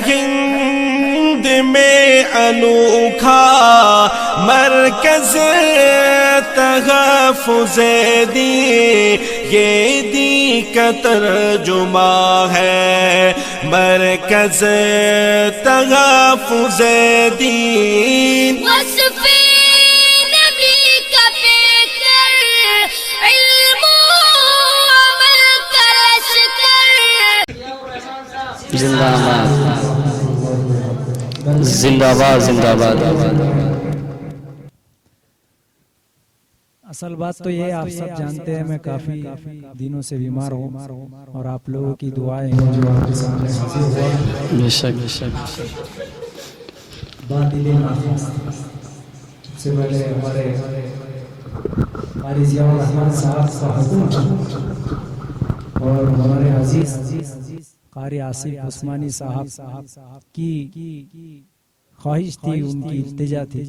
ہند میں انوکھا مرکز تحفظ دین، یہ دین کا ترجمہ ہے مرکز تحفظ دین۔ وصف نبی کا پیکر، علم و عمل کا لشکر۔ زندہ باد زندہ باد زندہ باد۔ اصل بات تو یہ آپ سب جانتے ہیں میں کافی دنوں سے بیمار ہوں، اور آپ لوگوں کی دعائیں ہیں جو آپ کے سامنے حاضر ہوا۔ بے شک بے شک۔ بات دل ناخواست سے پہلے ہمارے قاری ضیاء الرحمن صاحب کا حکم اور ہمارے عزیز قاری آصف عثمانی صاحب کی خواہش تھی، ان کی التجا تھی،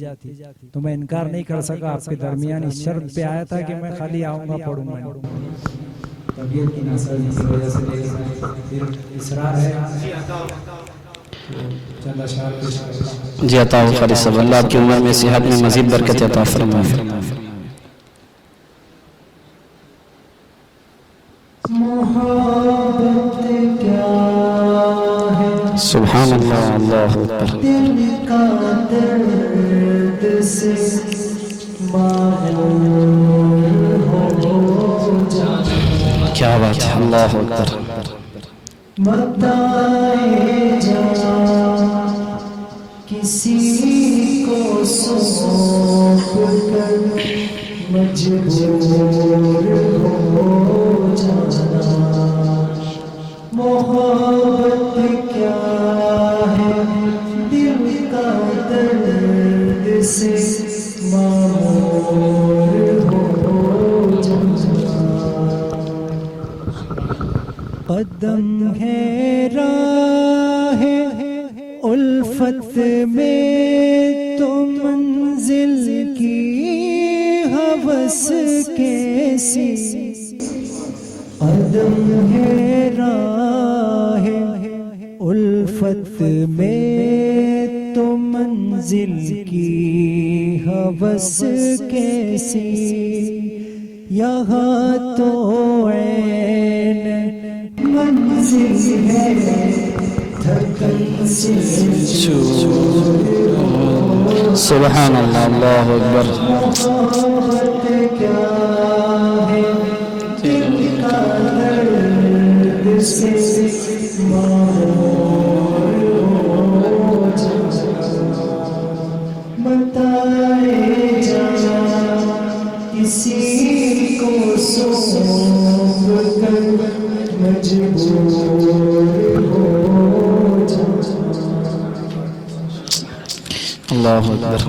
تو میں انکار نہیں کر سکا۔ آپ کے درمیان اس شرط پہ آیا تھا کہ میں خالی آؤں گا، پڑھوں گا۔ طبیعت کی ناسازی کی وجہ سے پھر اصرار ہے۔ چند اشعار پیش کرتا ہوں۔ جی عطا قاری صاحب، اللہ آپ کی عمر میں صحت میں مزید برکت عطا فرمائے۔ محبت کیا ہے سبحان اللہ، اللہ اکبر۔ دل کا درد سے معمور ہو جانا، کیا بات ہے، اللہ اکبر۔ متائے جان کسی کو سونپ کر مجبور ہو جانا۔ محبت کیا ہے دل کا درد سے معمور ہو جانا۔ قدم ہے راہ الفت میں تو منزل کی ہوس کیسی، قدم ہے راہ الفت میں تو منزل کی ہوس کیسی، یہاں تو عین منزل ہے دھڑکن سے سبحان اللہ، اللہ اکبر۔ محبت کیا ہے دل کا درد سے معمور ہو جانا۔ متائے جان کسی کو سونپ کر مجبور ہو جانا۔ اللہ اکبر۔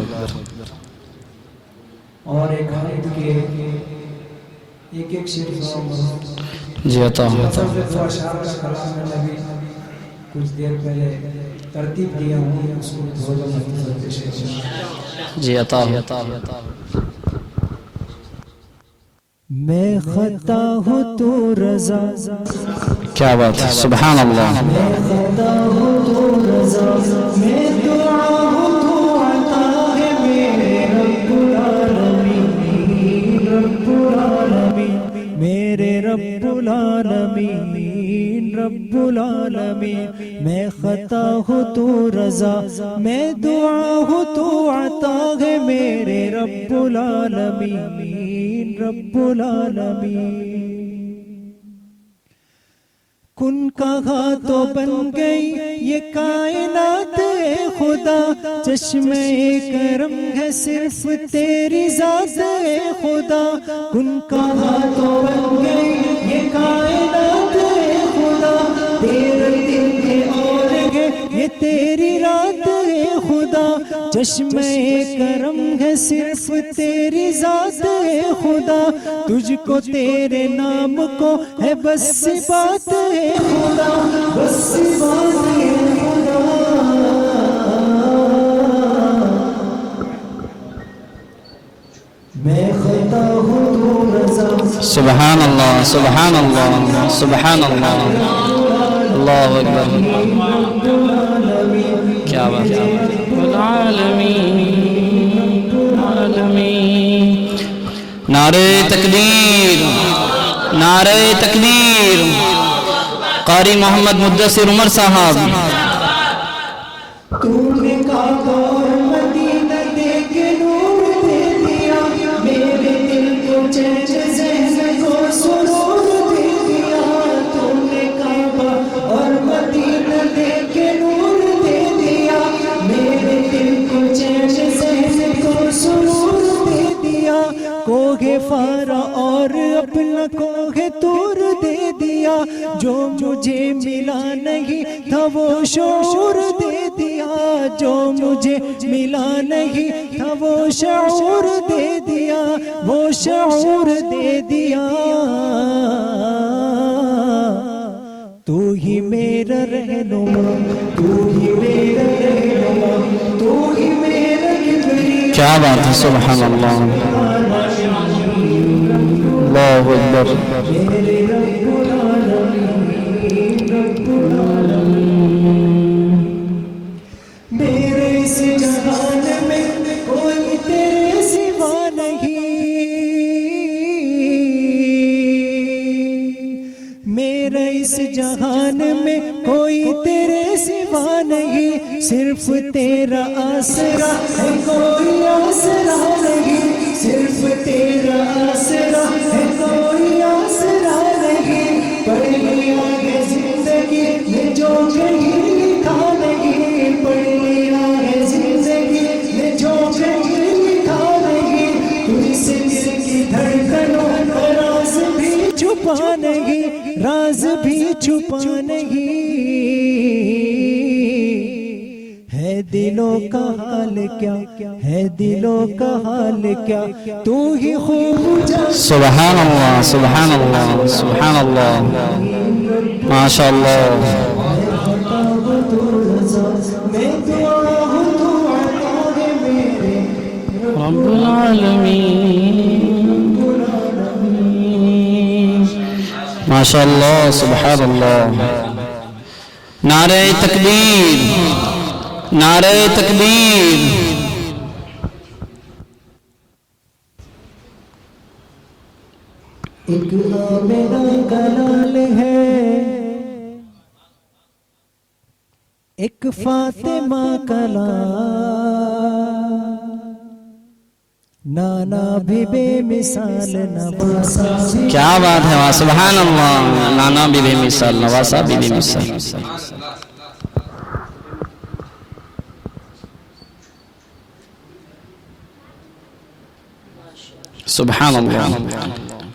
اور ایک حمد کے ایک شعر جی عطا دو اشعار کا کلام میں نبی کچھ دیر پہلے ترتیب دیا ہوں، اس کو بہت مختصر پیش کروں۔ جی عطا۔ میں خطا ہوں تو رضا، کیا بات ہے، سبحان اللہ۔ میں خطا ہوں تو رضا، میں دعا ہوں تو عطا ہے میرے رب العالمین، رب العالمین، میرے رب العالمین، رب العالمین۔ میں خطا ہوں تو رضا، میں دعا ہوں تو عطا ہے میرے رب العالمین، رب العالمین۔ کن کہا تو بن گئی یہ کائنات اے خدا، چشمِ کرم ہے صرف تیری ذات اے خدا۔ کن کہا تو بن گئی یہ کائنات اے خدا، تیرے دن ہے اور ہے یہ تیری رات اے خدا۔ چشمِ کرم ہے صرف تیری ذات اے خدا، تجھ کو تیرے نام کو ہے بس بات اے خدا، بس بات اے خدا۔ میں خطا ہوں تو رضا، سبحان اللہ، سبحان اللہ، سبحان اللہ، اللہ اکبر۔ کیا بات ہے نعرہ تکبیر نعرہ تکبیر قاری محمد مدثر عمر صاحب تو نے کعبہ اور مدینہ دیکھ کے نور دے دیا میرے دل کو چین ذہن کو سرور دے دیا تو نے کعبہ اور مدینہ دیکھ کے نور دے دیا میرے دل کو چین ذہن کو سرور دے دیا کوہ فارا اور اپنا کوہ طور دے دیا جو مجھے ملا نہیں تھا وہ شعور دے دیا جو مجھے ملا نہیں تھا وہ شعور دے دیا وہ شعور دے دیا تو ہی میرا رہنما تو ہی میرا رہنما تو ہی میرا کبریاء کیا بات ہے سبحان اللہ اللہ اکبر میرے رب العالمین میرے اس جہان میں کوئی تیرے سوا نہیں میرے اس جہان میں کوئی تیرے سوا نہیں صرف تیرا آسرا ہے کوئی آسرا نہیں صرف تیرا آسرا ہے کوئی آسرا نہیں پڑھ لیا ہے زندگی میں جو کہیں لکھا نہیں پڑھ لیا ہے زندگی میں جو کہیں لکھا نہیں تجھ سے دل کی دھڑکنوں کا راز بھی چھپا نہیں راز بھی چھپا نہیں ہے دلوں کا حال کیا ہے دلوں کا حال کیا تو ہی خوب جان سبحان اللہ سبحان اللہ سبحان اللہ ماشاء اللہ میں دعا ہوں تو عطا ہے میرے رب العالمین ماشاء اللہ سبحان اللہ نعرہ تکبیر نعرہ تکبیر ایک آمنہ کا لال ہے ایک فاطمہ کا لال نانا بھی بے مثال نواسا بھی کیا بات ہے سبحان اللہ نانا بھی بے مثال نواسا بھی بے مثال سبحان اللہ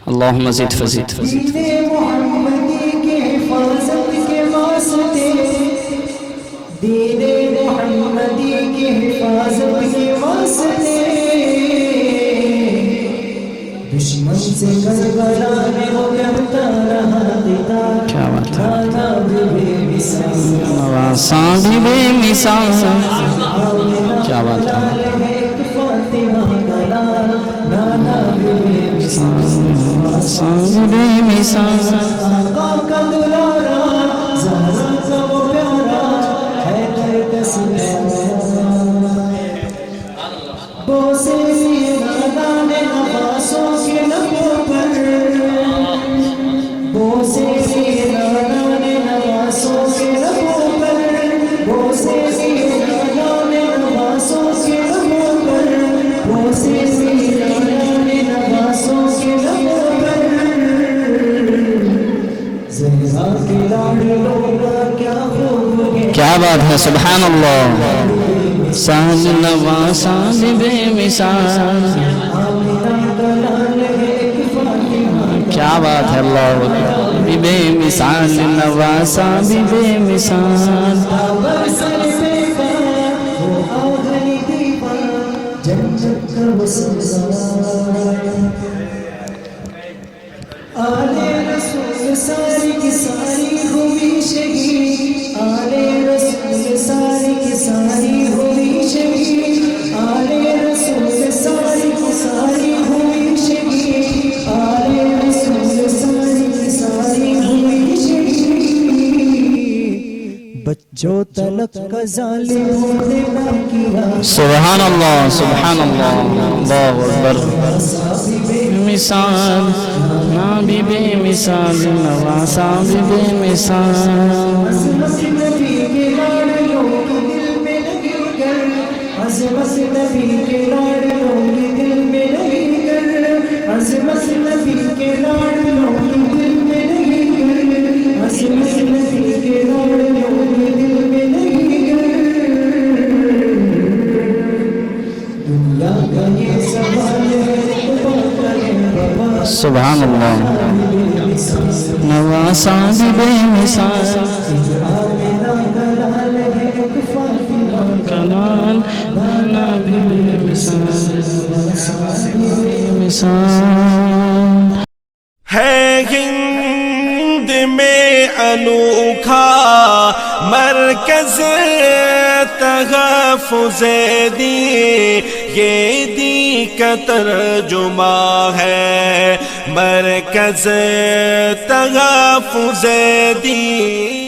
اللہم زد فزد دین محمدی کی حفاظت کے واسطے دین محمدی کی حفاظت کے واسطے دشمن سے کربلا میں وہ کرتا رہا دیدار کیا بات ہے نانا بھی بے مثال نواسا بھی بے مثال کیا بات ہے ایک فاطمہ کا لال نانا بھی بے مثال نواسا بھی بے مثال آقا کا دلارا زہرا کا وہ پیارا حیدر کا سلسلہ بوسے لیے نادان نواسوں کے لبوں پر بوسے لیے نادان نواسوں کے لبوں پر بوسے لیے نادان نواسوں کے لبوں پر بوسے لیے نادان نواسوں کے لبوں پر زہرا کے لاڈلوں کا کیا خوب ہے کیا بات ہے سبحان اللہ سان نواسا بھی بے مثال کیا بات ہے اللہ بھی بے مثال نواسا بھی بے مثال آلے رسول ساری کی ساری ہوئی شہید آلے رسول ساری کی ساری ہوئی شہید آلے رسول ساری کی ساری ہوئی شہید آلے رسول ساری کی ساری ہوئی شہید جو تلک کا ظالموں نے نہ کیا سبحان اللہ سبحان اللہ اللہ اکبر مثال نا بھی بے مثال نواسا بھی بے مثال عظمت نبی کے لاڑیوں کے دل میں لگی کر عظمت نبی کے لاڑیوں کے دل میں لگی کر عظمت نبی کے لاڑیوں کے دل میں لگی کر عظمت نبی کے لاڑیوں کے دل میں لگی کر دنیا کا یہ سوال ہے سبحان اللہ نواسا بھی بے مثال کلال نا بھی بے مثال ہے ہند میں انوکھا مرکز تحفظ دین، یہ دین کا ترجمہ ہے مرکز تحفظ دین۔